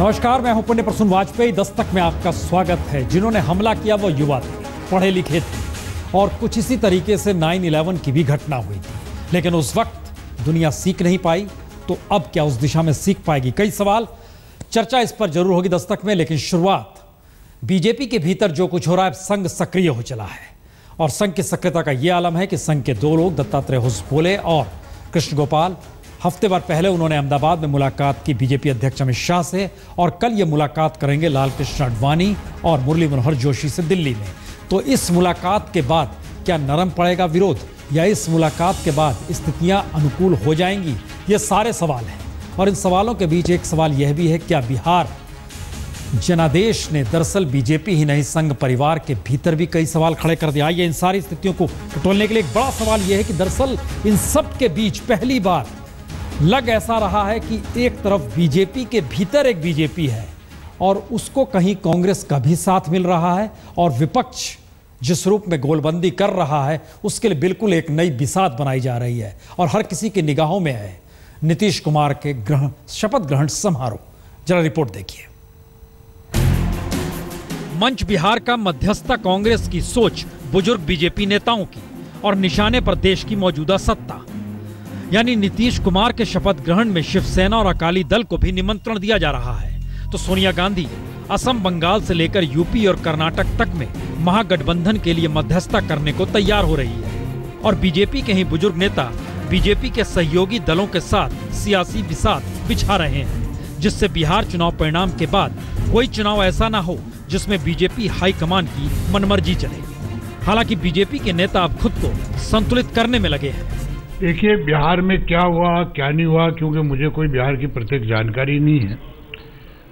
नमस्कार, मैं हूं पुण्य प्रसून वाजपेयी। दस्तक में आपका स्वागत है। जिन्होंने हमला किया वो युवा थे, पढ़े लिखे थे और कुछ इसी तरीके से 9/11 की भी घटना हुई थी। लेकिन उस वक्त दुनिया सीख नहीं पाई, तो अब क्या उस दिशा में सीख पाएगी? कई सवाल, चर्चा इस पर जरूर होगी दस्तक में। लेकिन शुरुआत, बीजेपी के भीतर जो कुछ हो रहा है, संघ सक्रिय हो चला है और संघ की सक्रियता का यह आलम है कि संघ के दो लोग, दत्तात्रेय होसबोले और कृष्ण गोपाल, हफ्ते भर पहले उन्होंने अहमदाबाद में मुलाकात की बीजेपी अध्यक्ष अमित शाह से और कल ये मुलाकात करेंगे लाल कृष्ण आडवाणी और मुरली मनोहर जोशी से दिल्ली में। तो इस मुलाकात के बाद क्या नरम पड़ेगा विरोध, या इस मुलाकात के बाद स्थितियां अनुकूल हो जाएंगी? ये सारे सवाल हैं और इन सवालों के बीच एक सवाल यह भी है, क्या बिहार जनादेश ने दरअसल बीजेपी ही नहीं संघ परिवार के भीतर भी कई सवाल खड़े कर दिया? आइए इन सारी स्थितियों को टटोलने के लिए एक बड़ा सवाल यह है कि दरअसल इन सब के बीच पहली बार लग ऐसा रहा है कि एक तरफ बीजेपी के भीतर एक बीजेपी है और उसको कहीं कांग्रेस का भी साथ मिल रहा है और विपक्ष जिस रूप में गोलबंदी कर रहा है उसके लिए बिल्कुल एक नई बिसात बनाई जा रही है और हर किसी की निगाहों में है नीतीश कुमार के शपथ ग्रहण समारोह। जरा रिपोर्ट देखिए। मंच बिहार का मध्यस्थता कांग्रेस की सोच बुजुर्ग बीजेपी नेताओं की और निशाने पर देश की मौजूदा सत्ता, यानी नीतीश कुमार के शपथ ग्रहण में शिवसेना और अकाली दल को भी निमंत्रण दिया जा रहा है। तो सोनिया गांधी असम, बंगाल से लेकर यूपी और कर्नाटक तक में महागठबंधन के लिए मध्यस्थता करने को तैयार हो रही है और बीजेपी के ही बुजुर्ग नेता बीजेपी के सहयोगी दलों के साथ सियासी बिसात बिछा रहे हैं, जिससे बिहार चुनाव परिणाम के बाद कोई चुनाव ऐसा ना हो जिसमें बीजेपी हाईकमान की मनमर्जी चले। हालांकि बीजेपी के नेता अब खुद को संतुलित करने में लगे हैं। देखिए, बिहार में क्या हुआ क्या नहीं हुआ, क्योंकि मुझे कोई बिहार की प्रत्येक जानकारी नहीं है,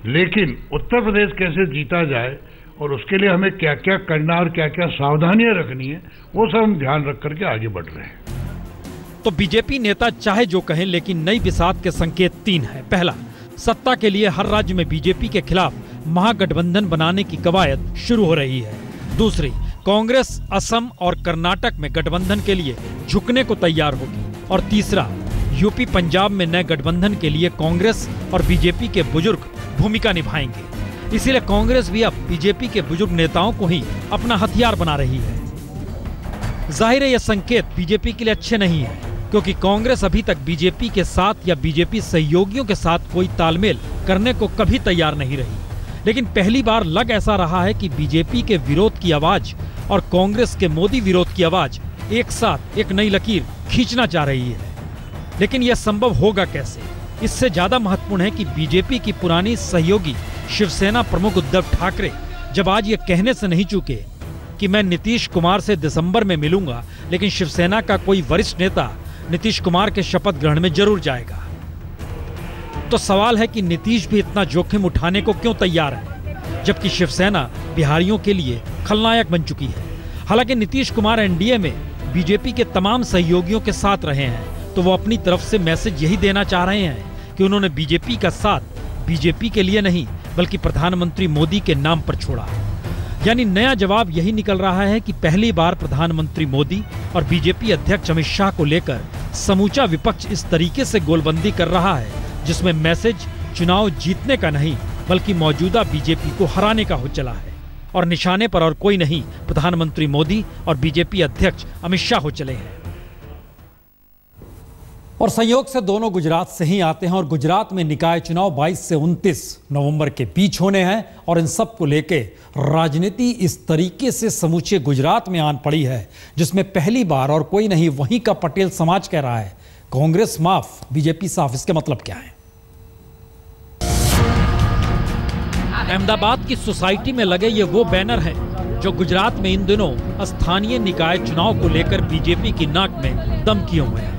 लेकिन उत्तर प्रदेश कैसे जीता जाए और उसके लिए हमें क्या क्या करना और क्या क्या सावधानियां रखनी है, वो सब हम ध्यान रख करके आगे बढ़ रहे हैं। तो बीजेपी नेता चाहे जो कहें, लेकिन नई बिसात के संकेत तीन है। पहला, सत्ता के लिए हर राज्य में बीजेपी के खिलाफ महागठबंधन बनाने की कवायद शुरू हो रही है। दूसरी, कांग्रेस असम और कर्नाटक में गठबंधन के लिए झुकने को तैयार होगी। और तीसरा, यूपी पंजाब में नए गठबंधन के लिए कांग्रेस और बीजेपी के बुजुर्ग भूमिका निभाएंगे। इसीलिए कांग्रेस भी अब बीजेपी के बुजुर्ग नेताओं को ही अपना हथियार बना रही है। जाहिर है, यह संकेत बीजेपी के लिए अच्छे नहीं है, क्योंकि कांग्रेस अभी तक बीजेपी के साथ या बीजेपी सहयोगियों के साथ कोई तालमेल करने को कभी तैयार नहीं रही। लेकिन पहली बार लग ऐसा रहा है कि बीजेपी के विरोध की आवाज और कांग्रेस के मोदी विरोध की आवाज एक साथ एक नई लकीर खींचना चाह रही है। लेकिन यह संभव होगा कैसे? इससे ज्यादा महत्वपूर्ण है कि बीजेपी की पुरानी सहयोगी शिवसेना प्रमुख उद्धव ठाकरे जब आज ये कहने से नहीं चूके कि मैं नीतीश कुमार से दिसंबर में मिलूंगा, लेकिन शिवसेना का कोई वरिष्ठ नेता नीतीश कुमार के शपथ ग्रहण में जरूर जाएगा। तो सवाल है कि नीतीश भी इतना जोखिम उठाने को क्यों तैयार है, जबकि शिवसेना बिहारियों के लिए खलनायक बन चुकी है। हालांकि नीतीश कुमार एनडीए में बीजेपी के तमाम सहयोगियों के साथ रहे हैं, तो वो अपनी तरफ से मैसेज यही देना चाह रहे हैं कि उन्होंने बीजेपी का साथ बीजेपी के लिए नहीं, बल्कि प्रधानमंत्री मोदी के नाम पर छोड़ा। यानी नया जवाब यही निकल रहा है कि पहली बार प्रधानमंत्री मोदी और बीजेपी अध्यक्ष अमित शाह को लेकर समूचा विपक्ष इस तरीके से गोलबंदी कर रहा है, जिसमें मैसेज चुनाव जीतने का नहीं, बल्कि मौजूदा बीजेपी को हराने का हो चला है और निशाने पर और कोई नहीं, प्रधानमंत्री मोदी और बीजेपी अध्यक्ष अमित शाह हो चले हैं। और संयोग से दोनों गुजरात से ही आते हैं और गुजरात में निकाय चुनाव 22 से 29 नवंबर के बीच होने हैं और इन सब को लेके राजनीति इस तरीके से समूचे गुजरात में आन पड़ी है, जिसमें पहली बार और कोई नहीं, वहीं का पटेल समाज कह रहा है कांग्रेस माफ, बीजेपी साफ। इसके मतलब क्या है? अहमदाबाद की सोसाइटी में लगे ये वो बैनर हैं जो गुजरात में इन दिनों स्थानीय निकाय चुनाव को लेकर बीजेपी की नाक में दम किए हुए हैं।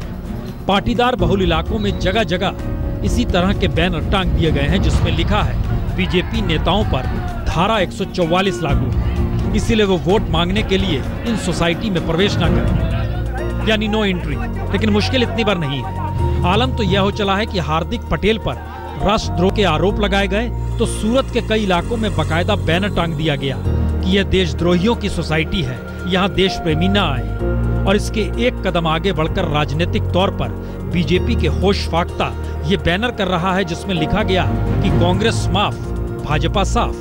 पाटीदार बहुल इलाकों में जगह जगह इसी तरह के बैनर टांग दिए गए हैं, जिसमें लिखा है बीजेपी नेताओं पर धारा 144 लागू है, इसीलिए वो वोट मांगने के लिए इन सोसाइटी में प्रवेश न करें, यानी नो एंट्री। लेकिन मुश्किल इतनी बार नहीं है। आलम तो यह हो चला है कि हार्दिक पटेल पर राष्ट्रद्रोह के आरोप लगाए गए, तो सूरत के कई इलाकों में बाकायदा बैनर टांग दिया गया कि यह देशद्रोहियों की सोसाइटी है, यहाँ देश प्रेमी न आए। और इसके एक कदम आगे बढ़कर राजनीतिक तौर पर बीजेपी के होश फाख्ता ये बैनर कर रहा है जिसमें लिखा गया कि कांग्रेस माफ, भाजपा साफ।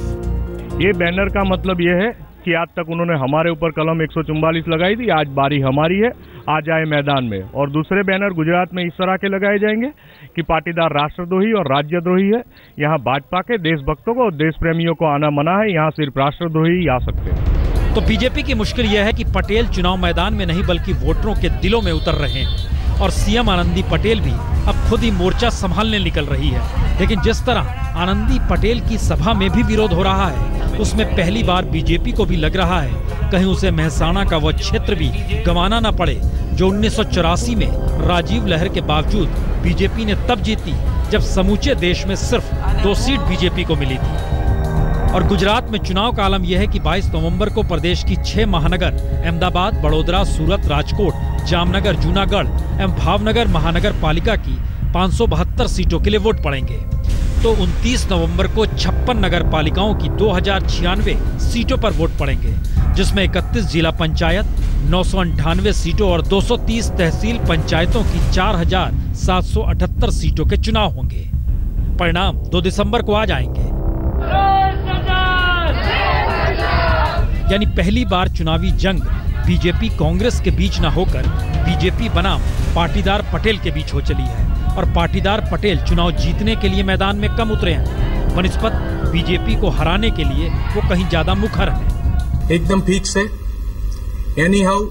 ये बैनर का मतलब ये है कि आज तक उन्होंने हमारे ऊपर कलम 144 लगाई थी, आज बारी हमारी है, आ जाए मैदान में। और दूसरे बैनर गुजरात में इस तरह के लगाए जाएंगे कि पाटीदार राष्ट्रद्रोही और राज्यद्रोही है, यहाँ भाजपा के देशभक्तों को और देश प्रेमियों को आना मना है, यहाँ सिर्फ राष्ट्रद्रोही ही आ सकते हैं। तो बीजेपी की मुश्किल यह है कि पटेल चुनाव मैदान में नहीं बल्कि वोटरों के दिलों में उतर रहे हैं और सीएम आनंदी पटेल भी अब खुद ही मोर्चा संभालने निकल रही है। लेकिन जिस तरह आनंदी पटेल की सभा में भी विरोध हो रहा है, उसमें पहली बार बीजेपी को भी लग रहा है कहीं उसे मेहसाणा का वह क्षेत्र भी गंवाना न पड़े जो 1984 में राजीव लहर के बावजूद बीजेपी ने तब जीती जब समूचे देश में सिर्फ 2 सीट बीजेपी को मिली थी। और गुजरात में चुनाव का आलम यह है कि 22 नवंबर को प्रदेश की 6 महानगर अहमदाबाद, बड़ौदरा, सूरत, राजकोट, जामनगर, जूनागढ़ एवं भावनगर महानगर पालिका की 572 सीटों के लिए वोट पड़ेंगे। तो 29 नवंबर को 56 नगर पालिकाओं की 2096 सीटों पर वोट पड़ेंगे, जिसमें 31 जिला पंचायत, 998 सीटों और 230 तहसील पंचायतों की 4778 सीटों के चुनाव होंगे। परिणाम 2 दिसंबर को आ जाएंगे। यानी पहली बार चुनावी जंग बीजेपी कांग्रेस के बीच न होकर बीजेपी बनाम पाटीदार पटेल के बीच हो चली है और पाटीदार पटेल चुनाव जीतने के लिए मैदान में कम उतरे हैं, बनिस्बत बीजेपी को हराने के लिए वो कहीं ज्यादा मुखर है। एकदम ठीक से एनी हाउ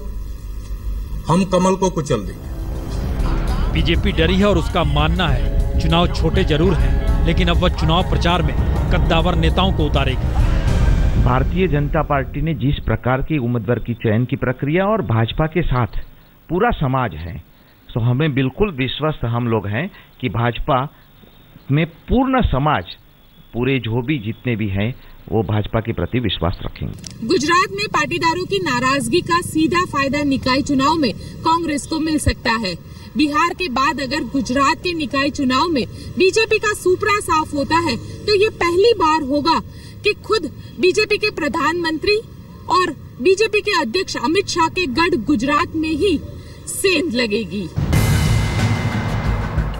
हम कमल को कुचल देंगे। बीजेपी डरी है और उसका मानना है चुनाव छोटे जरूर हैं, लेकिन अब वह चुनाव प्रचार में कद्दावर नेताओं को उतारेगी। भारतीय जनता पार्टी ने जिस प्रकार की उम्मीदवार की चयन की प्रक्रिया और भाजपा के साथ पूरा समाज है, तो हमें बिल्कुल विश्वास हम लोग हैं कि भाजपा में पूर्ण समाज, पूरे जो भी जितने भी हैं वो भाजपा के प्रति विश्वास रखेंगे। गुजरात में पाटीदारों की नाराजगी का सीधा फायदा निकाय चुनाव में कांग्रेस को मिल सकता है। बिहार के बाद अगर गुजरात के निकाय चुनाव में बीजेपी का सुपरा साफ होता है तो ये पहली बार होगा कि खुद बीजेपी के प्रधानमंत्री और बीजेपी के अध्यक्ष अमित शाह के गढ़ गुजरात में ही सेंध लगेगी।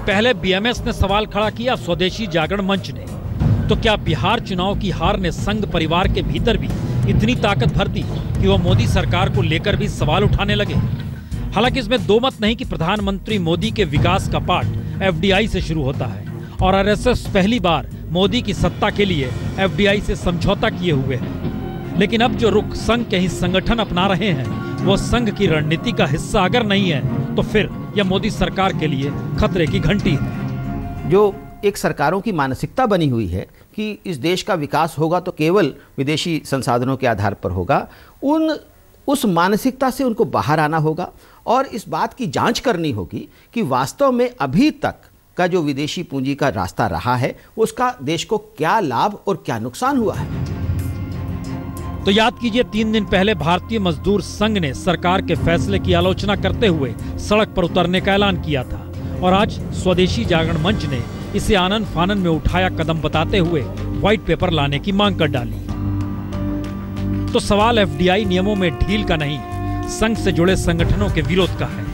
पहले बीएमएस ने सवाल खड़ा किया, स्वदेशी जागरण मंच ने। तो क्या बिहार चुनाव की हार ने संघ परिवार के भीतर भी इतनी ताकत भर दी कि वो मोदी सरकार को लेकर भी सवाल उठाने लगे? हालांकि इसमें दो मत नहीं कि प्रधानमंत्री मोदी के विकास का पाठ एफडीआई से शुरू होता है और आरएसएस पहली बार मोदी की सत्ता के लिए एफडीआई से समझौता किए हुए हैं। लेकिन अब जो रुख संघ के ही संगठन अपना रहे हैं वो संघ की रणनीति का हिस्सा अगर नहीं है तो फिर यह मोदी सरकार के लिए खतरे की घंटी है। जो एक सरकारों की मानसिकता बनी हुई है कि इस देश का विकास होगा तो केवल विदेशी संसाधनों के आधार पर होगा, उस मानसिकता से उनको बाहर आना होगा और इस बात की जांच करनी होगी कि वास्तव में अभी तक का जो विदेशी पूंजी का रास्ता रहा है उसका देश को क्या लाभ और क्या नुकसान हुआ है। तो याद कीजिए 3 दिन पहले भारतीय मजदूर संघ ने सरकार के फैसले की आलोचना करते हुए सड़क पर उतरने का ऐलान किया था और आज स्वदेशी जागरण मंच ने इसे आनन फानन में उठाया कदम बताते हुए व्हाइट पेपर लाने की मांग कर डाली। तो सवाल एफडीआई नियमों में ढील का नहीं, संघ से जुड़े संगठनों के विरोध का है,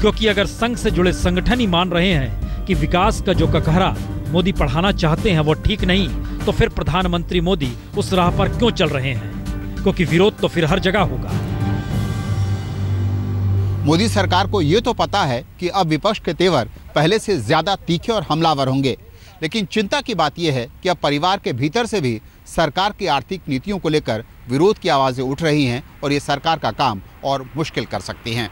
क्योंकि अगर संघ से जुड़े संगठन ही मान रहे हैं कि विकास का जो ककहरा मोदी पढ़ाना चाहते हैं वो ठीक नहीं, तो फिर प्रधानमंत्री मोदी उस राह पर क्यों चल रहे हैं? क्योंकि विरोध तो फिर हर जगह होगा। मोदी सरकार को ये तो पता है कि अब विपक्ष के तेवर पहले से ज्यादा तीखे और हमलावर होंगे, लेकिन चिंता की बात यह है कि अब परिवार के भीतर से भी सरकार की आर्थिक नीतियों को लेकर विरोध की आवाजें उठ रही हैं और ये सरकार का काम और मुश्किल कर सकती हैं।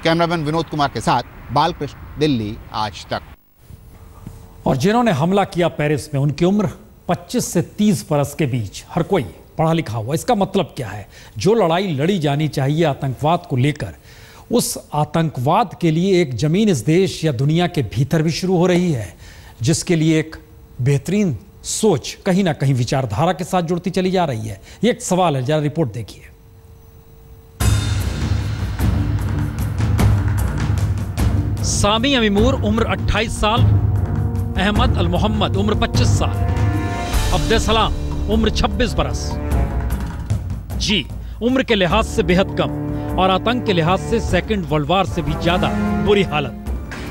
कैमरामैन विनोद कुमार के साथ बालकृष्ण, दिल्ली आज तक। और जिन्होंने हमला किया पेरिस में, उनकी उम्र 25 से 30 बरस के बीच, हर कोई पढ़ा लिखा हुआ। इसका मतलब क्या है? जो लड़ाई लड़ी जानी चाहिए आतंकवाद को लेकर, उस आतंकवाद के लिए एक जमीन इस देश या दुनिया के भीतर भी शुरू हो रही है, जिसके लिए एक बेहतरीन सोच कहीं ना कहीं विचारधारा के साथ जुड़ती चली जा रही है। ये एक सवाल है, जरा रिपोर्ट देखिए। सामी अमीमूर उम्र 28 साल, अहमद अल मोहम्मद उम्र 25 साल, अब्दुल उम्र 26 बरस। जी, उम्र के लिहाज से बेहद कम और आतंक के लिहाज से सेकंड वर्ल्ड वार से भी ज्यादा बुरी हालत।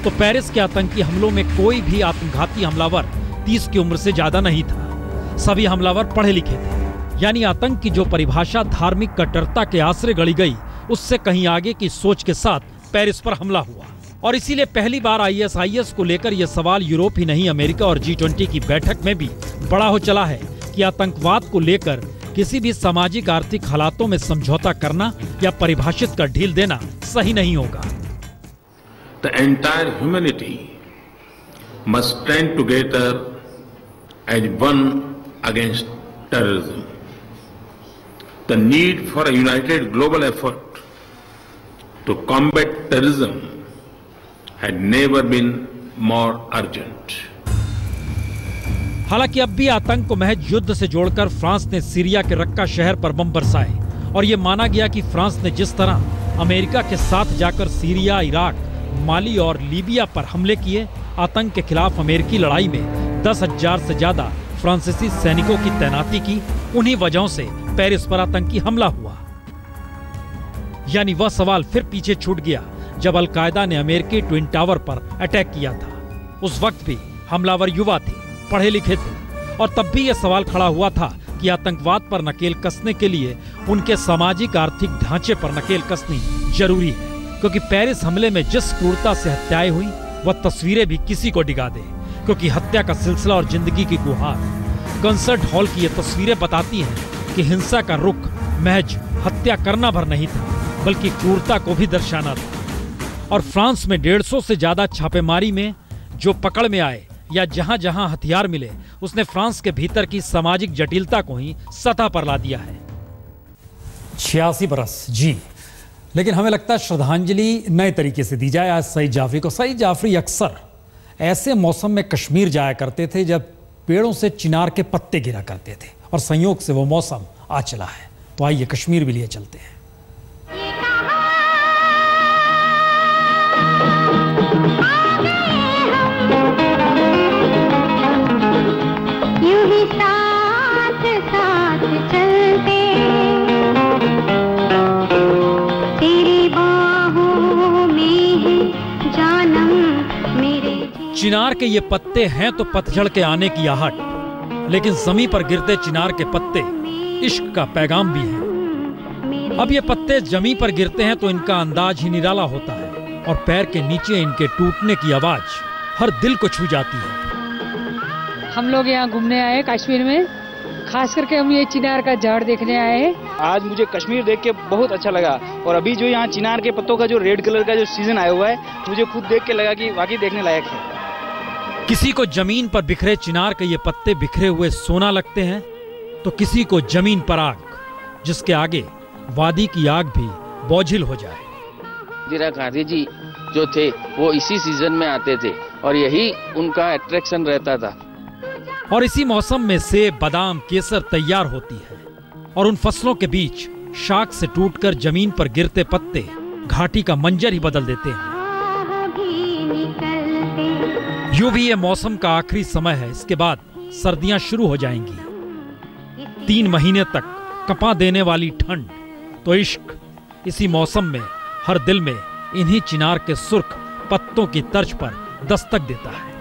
तो पेरिस के आतंकी हमलों में कोई भी आत्मघाती हमलावर 30 की उम्र से ज्यादा नहीं था। सभी हमलावर पढ़े लिखे थे। यानी आतंक की जो परिभाषा धार्मिक कट्टरता के आश्रय गढ़ी गई, उससे कहीं आगे की सोच के साथ पेरिस पर हमला हुआ। और इसीलिए पहली बार ISIS को लेकर यह सवाल यूरोप ही नहीं, अमेरिका और G20 की बैठक में भी बड़ा हो चला है कि आतंकवाद को लेकर किसी भी सामाजिक आर्थिक हालातों में समझौता करना या परिभाषित कर ढील देना सही नहीं होगा। The entire humanity must stand together as one against terrorism. The need for a united global effort to combat terrorism had never been more urgent. हालांकि अब भी आतंक को महज युद्ध से जोड़कर फ्रांस ने सीरिया के रक्का शहर पर बम बरसाए और ये माना गया कि फ्रांस ने जिस तरह अमेरिका के साथ जाकर सीरिया, इराक, माली और लीबिया पर हमले किए, आतंक के खिलाफ अमेरिकी लड़ाई में 10,000 से ज्यादा फ्रांसीसी सैनिकों की तैनाती की, उन्हीं वजहों से पेरिस पर आतंकी हमला हुआ। यानी वह सवाल फिर पीछे छूट गया जब अलकायदा ने अमेरिकी ट्विन टावर पर अटैक किया था। उस वक्त भी हमलावर युवा थे, पढ़े लिखे थे और तब भी यह सवाल खड़ा हुआ था कि आतंकवाद पर नकेल कसने के लिए उनके सामाजिक आर्थिक ढांचे पर नकेल कसनी जरूरी है, क्योंकि पेरिस हमले में जिस क्रूरता से हत्याएं हुई वह तस्वीरें भी किसी को डिगा दे, क्योंकि हत्या का सिलसिला और जिंदगी की गुहार। कंसर्ट हॉल की ये तस्वीरें बताती हैं कि हिंसा का रुख महज हत्या करना भर नहीं था, बल्कि क्रूरता को भी दर्शाना था। और फ्रांस में 150 से ज्यादा छापेमारी में जो पकड़ में आए या जहां जहां हथियार मिले, उसने फ्रांस के भीतर की सामाजिक जटिलता को ही सतह पर ला दिया है। 86 बरस जी, लेकिन हमें लगता है श्रद्धांजलि नए तरीके से दी जाए आज सईद जाफरी को। सईद जाफरी अक्सर ऐसे मौसम में कश्मीर जाया करते थे जब पेड़ों से चिनार के पत्ते गिरा करते थे, और संयोग से वो मौसम आ चला है। तो आइए कश्मीर भी लिए चलते हैं। चिनार के ये पत्ते हैं तो पतझड़ के आने की आहट, लेकिन जमीन पर गिरते चिनार के पत्ते इश्क का पैगाम भी है। अब ये पत्ते जमीन पर गिरते हैं तो इनका अंदाज ही निराला होता है, और पैर के नीचे इनके टूटने की आवाज हर दिल को छू जाती है। हम लोग यहाँ घूमने आए कश्मीर में, खास करके हम ये चिनार का झाड़ देखने आए हैं। आज मुझे कश्मीर देख के बहुत अच्छा लगा, और अभी जो यहाँ चिनार के पत्तों का जो रेड कलर का जो सीजन आया हुआ है, मुझे खुद देख के लगा कि वाकई देखने लायक है। किसी को जमीन पर बिखरे चिनार के ये पत्ते बिखरे हुए सोना लगते हैं, तो किसी को जमीन पर आग, जिसके आगे वादी की आग भी बोझिल हो जाए। इंदिरा गांधी जी जो थे वो इसी सीजन में आते थे और यही उनका अट्रैक्शन रहता था। और इसी मौसम में सेब, बादाम, केसर तैयार होती है, और उन फसलों के बीच शाख से टूटकर जमीन पर गिरते पत्ते घाटी का मंजर ही बदल देते हैं। यूं भी ये मौसम का आखिरी समय है, इसके बाद सर्दियां शुरू हो जाएंगी। 3 महीने तक कपा देने वाली ठंड, तो इश्क इसी मौसम में हर दिल में इन्हीं चिनार के सुर्ख पत्तों की तर्ज पर दस्तक देता है।